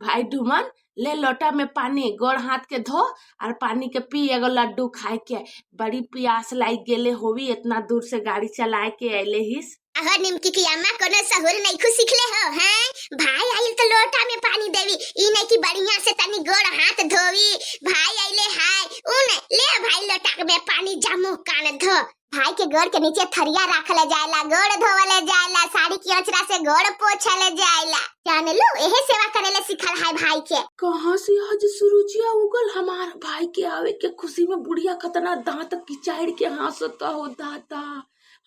भाई ढुमन, ले लोटा में पानी, गोड़ हाथ के धो और पानी के पी, एगो लड्डू खाए के। बड़ी प्यास लाग गेले होवी, इतना दूर से गाड़ी चलाए के अले हिस। अहो निमकी की अम्मा कोनो सहूर नहीं खुद सीखले हो हैं? भाई आइल तो लोटा में पानी देवी, ई नहीं कि बढ़िया से तनी गोड़ हाथ धोवी। भाई आइले हाय उन ले भाई लोटा में पानी जामो कान धो। भाई के गोड़ के नीचे थरिया रखले जायला, गोड़ धोवले जायला, साड़ी की अचरा से गोड़ पोछले जायला। जान लो एहे सेवा करेले सिखल है भाई के। कहाँ से आज सूरजिया उगल हमार भाई के आवे के खुशी में बुढ़िया खतना दांत किचाड़ के हंसता हो दादा।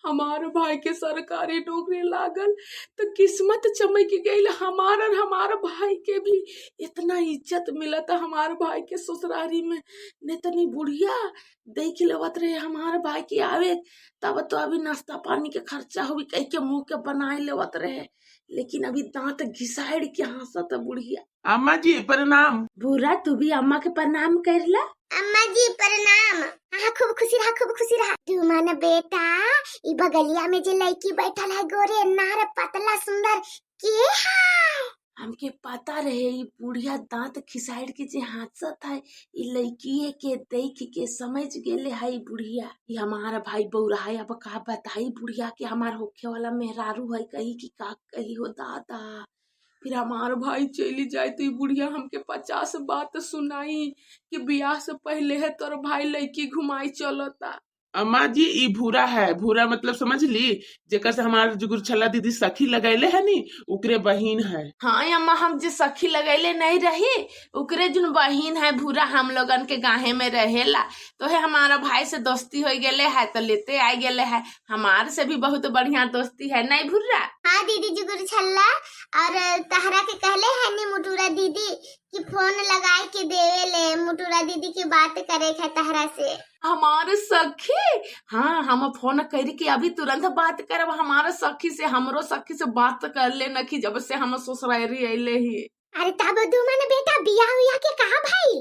हमार भाई के सरकारी नौकरी लागल तो किस्मत चमक गई। हमार और हमार भाई के भी इतना इज्जत मिला था हमार भाई के ससुरारी में। नेतनी बुढ़िया देख लेवत रहे हमार भाई के आवे, तब तो अभी नाश्ता पानी के खर्चा हुई कह के मुंह के बनाए लेवत रहे, लेकिन अभी दांत घिसाड़ के हंसत बुढ़िया। अम्मा जी प्रणाम। बुरा तू भी अम्मा के प्रणाम करला। अम्मा जी प्रणाम। हाँ खूब खुशी रहा, खूब खुशी रहा। दुमन बेटा ई बगलिया में जे लड़की बैठल है गोरे नार पतला सुंदर के है? हमके पता रहे ई बुढ़िया दांत खिसाड़ के जे हंसत है, ई लड़की के देख के समझ गेले है बुढ़िया ई हमारा भाई बौरा है। अब का बताई बुढ़िया के हमार होखे वाला मेहरारू है, कही की का कही हो दादा। फिर हमार भाई चली जाए तो बुढ़िया हमके 50 बात सुनाई कि ब्याह से पहले है तोर भाई लड़की घुमाई चलता। अम्मा जी ई भूरा है, भूरा मतलब समझ ली, जेकर से हमार जुगुर छल्ला दीदी सखी लगैले है नी उकरे बहिन है। हाँ अम्मा, हम जे सखी लगैले नहीं रही उकरे जुन बहिन है भूरा, हम लोगन के गाँव में रहेला। तो है हमारा भाई से दोस्ती हो गेले है तो लेते आ गेले है। हमार से भी बहुत बढ़िया दोस्ती है नहीं भूरा? हाँ दीदी जुगुर छल्ला, और तहरा के कहले है नी मुटुरा दीदी कि फोन लगाए के देवेले, मुटुरा दीदी की बात करे है तहरा से। हमारे सखी, हाँ हम फोन करी के अभी तुरंत बात करब हमारे सखी से। हमरो सखी से बात कर ले नखी जब से हम ससुरारी अइले ही। अरे तब दुमन बेटा बियाह हुआ के कहा भाई?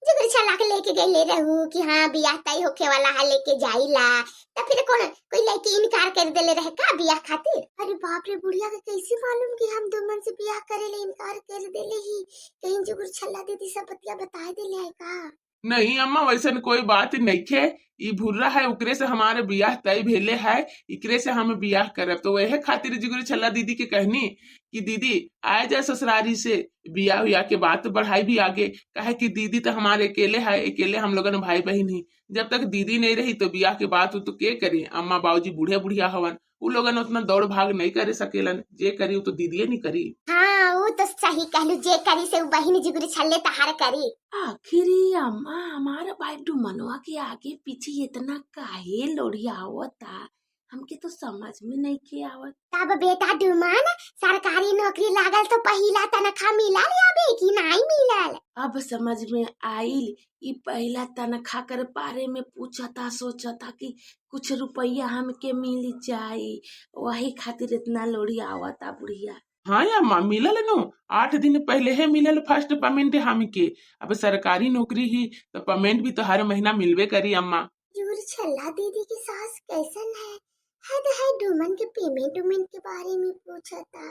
जुगुर छल्ला के लेके गए ले रहू कि हाँ बियाह तय होके वाला है लेके जाइला, तब फिर कौन कोई लड़की इनकार कर देले रहे का बियाह खातिर? अरे बाप रे, बुढ़िया के कैसे मालूम कि हम दुमन से बियाह करे ले इनकार कर देले ही? कहीं जुगुर छल्ला दीदी सब बतिया बता देले है का? नहीं अम्मा वैसन कोई बात नहीं खे, ई भूरा है उकरे से हमारे बियाह तय भेले है, इकरे से हम बियाह करब। तो वह खातिर जुगुर छल्ला दीदी के कहनी कि दीदी आए जाए ससुरारी से, बियाह हुआ के बात बढ़ाई भी आगे। कहे कि दीदी तो हमारे अकेले है, अकेले हम लोगन भाई बहन ही, जब तक दीदी नहीं रही तो बियाह के बात तो के करे? अम्मा बाबूजी बूढ़े बुढ़िया हवन, उ लोगन उतना दौड़ भाग नहीं करे सकेलन, जे करी तो दीदी नहीं करी। हाँ वो तो सही कहलू, जे करी से बहिनी जुगुर छल्ले तहार करी। आखिरी अम्मा हमारा भाई डुमनवा के आगे पीछे इतना काहे लोढ़िया आवता, हमके तो समझ में नहीं के आवत। तब बेटा डुमन सरकारी नौकरी लागल तो पहिला तनखा मिलल अबे कि नहीं मिलल? अब समझ में आइल, ई पहला तनखा कर बारे में पूछता सोचता कि कुछ रुपया हमके मिल जाए, वही खातिर इतना लोढ़िया आवता बुढ़िया। हाँ अम्मा मिलल नो, 8 दिन पहले है मिलल फर्स्ट पेमेंट हमके। अब सरकारी नौकरी ही तो पेमेंट भी तो हर महीना मिलवे करी अम्मा। जुगुर छल्ला दीदी की सास कैसन है? है डुमन के पेमेंट उमेंट के बारे में पूछता।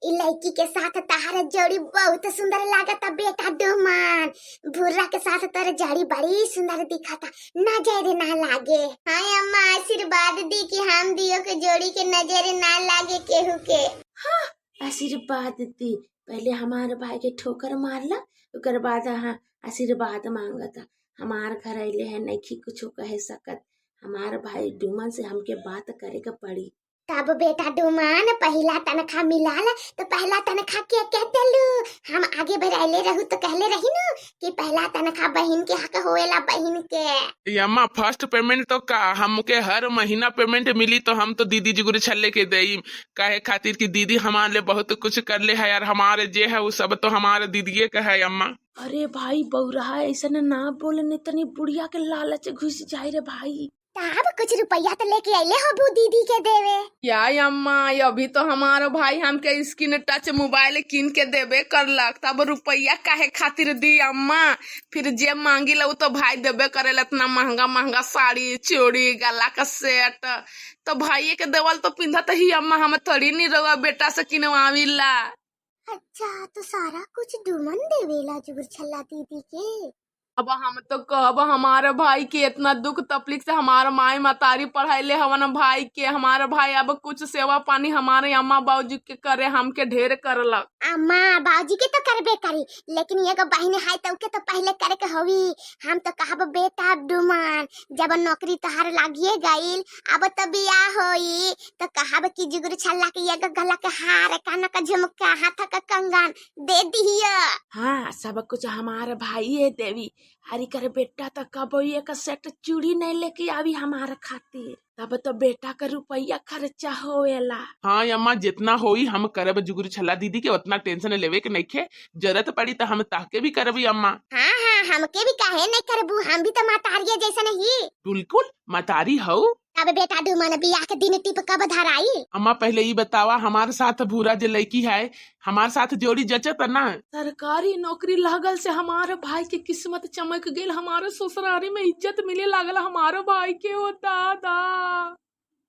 इ लड़की के साथ तहार जोड़ी बहुत सुंदर लागता बेटा डुमन, भूरा के साथ तोर जोड़ी बड़ी सुंदर दिखता, नजर ना लागे। हाँ अम्मा आशीर्वाद दी कि हम दियो के जोड़ी के नजर ना लागे केहू के। हाँ आशीर्वाद दी, पहले हमारे भाई के ठोकर मारला, उकर बाद हाँ आशीर्वाद मांगता। हमार घर अइले है नहीं कुछ कह सकत, हमार भाई डुमन से हमके बात करे के पड़ी। तब बेटा डुमन पहिला तनखा मिलाल तो पहला तनखा के देलू? हम आगे बढ़ाइले रहू तो कहले रही न कि पहला तनखा बहन के हक होएला बहन के। अम्मा फर्स्ट पेमेंट तो का हमके हर महीना पेमेंट मिली तो हम तो दीदी जुगुर छल्ले के देई, काहे खातिर कि दीदी हमारे लिए बहुत कुछ कर ले है यार, हमारे जे है वो सब तो हमारे दीदीए का है अम्मा। अरे भाई बौरा ऐसा ना बोलने, तनी बुढ़िया के लालच घुस जाए रे भाई। तब कुछ रुपया तो लेके आइले हो दीदी के देवे। क्या अम्मा, अभी तो हमारा भाई हमके स्क्रीन टच मोबाइल किन के देवे करलक, तब रुपया काहे खातिर दी अम्मा? फिर जे मांगी लो तो भाई देवे करेला, इतना महंगा महंगा साड़ी चूड़ी गला का सेट तो भाई के देवल तो पिंधत ही अम्मा, हम थोड़ी नहीं रहुआ बेटा से किनवाविला। अच्छा तो सारा कुछ डुमन देवेला जुगुर छल्ला दीदी के। अब हम तो कब हमारे भाई के इतना दुख तकलीफ से हमारा माई मतारी पढ़ाईले हवन भाई के, हमारे भाई अब कुछ सेवा पानी हमारे अम्मा बाबूजी के करे हमके ढेर करलक। अम्मा बाबूजी के तो करबे करी, लेकिन एगो बहन है तो के तो पहले करे के होवी। हम तो कहब बेटा डुमन जब नौकरी तोहार लागिए गईल अब तो बियाह होई तो कहब कि जुगुर छल्ला के एगो गला के हार कान का झुमका हाथ का कंगन दे दिया। हाँ सब कुछ हमारे भाई है देवी। हरी करे बेटा तो कब एक सेट चूड़ी नहीं लेके आवी हमारे खातिर, तब तो बेटा का रुपया खर्चा होएला। हाँ अम्मा जितना होई हम करब जुगुर छल्ला दीदी के, उतना टेंशन लेवे के नइखे। जरूरत पड़ी तो हम ताके भी करबी अम्मा। हाँ हाँ हमके भी काहे नहीं करबू, हम भी तो मातारिया जैसा नहीं। बिल्कुल मतारी हो। अब बेटा डुमन बियाह के दिन टिप कब धराई? अम्मा पहले ही बतावा हमारे साथ भूरा जो लड़की है हमारे साथ जोड़ी जचत ना। सरकारी नौकरी लागल से हमारे भाई के किस्मत चमक गई, हमारे ससुरारी में इज्जत मिले लागल हमारे भाई के। हो दादा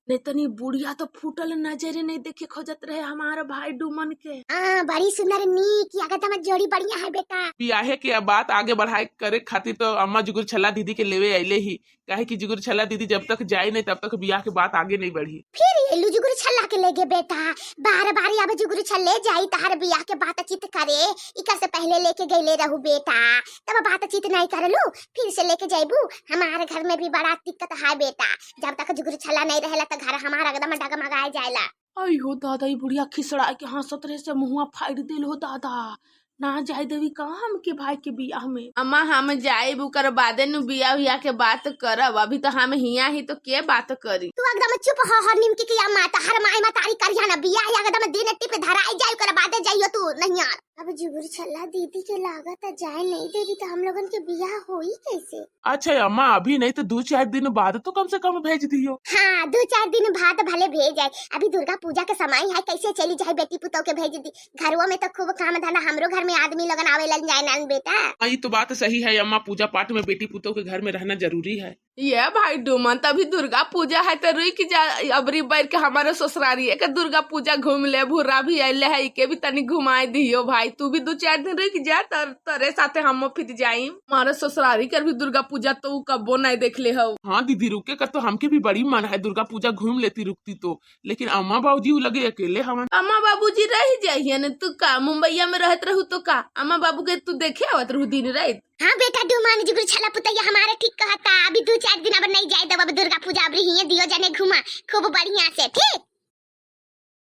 नहीं तनी बुढ़िया तो फूटल नजरे नहीं देखे खोजत रहे हमारे भाई डुमन के। बड़ी सुंदर नीक लागत हमर जोड़ी बढ़िया है बेटा। बियाहे के बात आगे बढ़ाए करे खातिर तो अम्मा जुगुर छल्ला दीदी के लेवे अले ही, काहे कि जुगुर छल्ला दीदी जब तक जाए नहीं तब तक बियाह के बात आगे नहीं बढ़ी। फिर एलू जुगुर छल्ला के लेगे बेटा, बार बार अब जुगुर छल्ले जाई तहार बियाह के बातचीत करे। इका से पहले लेके गईले रहू बेटा, तब बातचीत नहीं करलू फिर से लेके जाइबू। हमारे घर में भी बड़ा दिक्कत है बेटा, जब तक जुगुर छल्ला नहीं रहेला तो घर हमारा एकदम डगमगाए जाएला। अयो दादा ये बुढ़िया खिसड़ा के हंसत रहे से मुँह फाड़ दिल। हो दादा ना जाए देवी कहाँ हमके भाई के बियाह में। अम्मा हम जाए बुकर बादे नु बियाह हुआ के बात करब, अभी तो हम हिया ही तो के बात करी। तू एकदम चुप हो निमकी के अम्मा तहर माई मतारी करिया ना बियाह एकदम दिन टिप धराई जाई कर बादे जाइयो तू नहीं यार। अब जुगुर छल्ला दीदी के लागत जाए नहीं देवी तो हम लोगन के बियाह होई कैसे? अच्छा अम्मा अभी नहीं तो 2-4 दिन बाद तो कम से कम भेज दियो। हाँ 2-4 दिन बाद भले भेज जाए, अभी दुर्गा पूजा के समय है कैसे चली जाए बेटी पुतौ के भेज दी। घरों में तो खूब काम धंधा हमरो घर में आदमी लगन आवे लन जाए ना बेटा। हाँ ये तो बात सही है अम्मा, पूजा पाठ में बेटी पुतौ के घर में रहना जरूरी है। ये भाई डुमन तभी दुर्गा पूजा है तो रुक जा, अबरी बैठ के हमारे ससुरारी के दुर्गा पूजा घूम ले। भूरा भी अले है के भी तनी घुमाई दियो भाई, तू भी 2-4 दिन रुक जा तरे साथे हम फिर जाई। हमारे ससुरारी कर भी दुर्गा पूजा तो कबो नहीं देख ले हो। हाँ दीदी रुके कर तो हमके भी बड़ी मन है, दुर्गा पूजा घूम लेती रुकती तो, लेकिन अम्मा बाबूजी लगे अकेले हवन। अम्मा बाबूजी रह जाइए न, तू का मुंबईया में रहत रहू तो का अम्मा बाबू के तू देखे आवत रहू दिन रात। हाँ बेटा डुमन जुगुर छल्ला पुतैया हमारे ठीक कहता, अभी 2-4 दिन अब नहीं जाए दब, अब दुर्गा पूजा अब ही दियो जाने घुमा खूब बढ़िया से ठीक।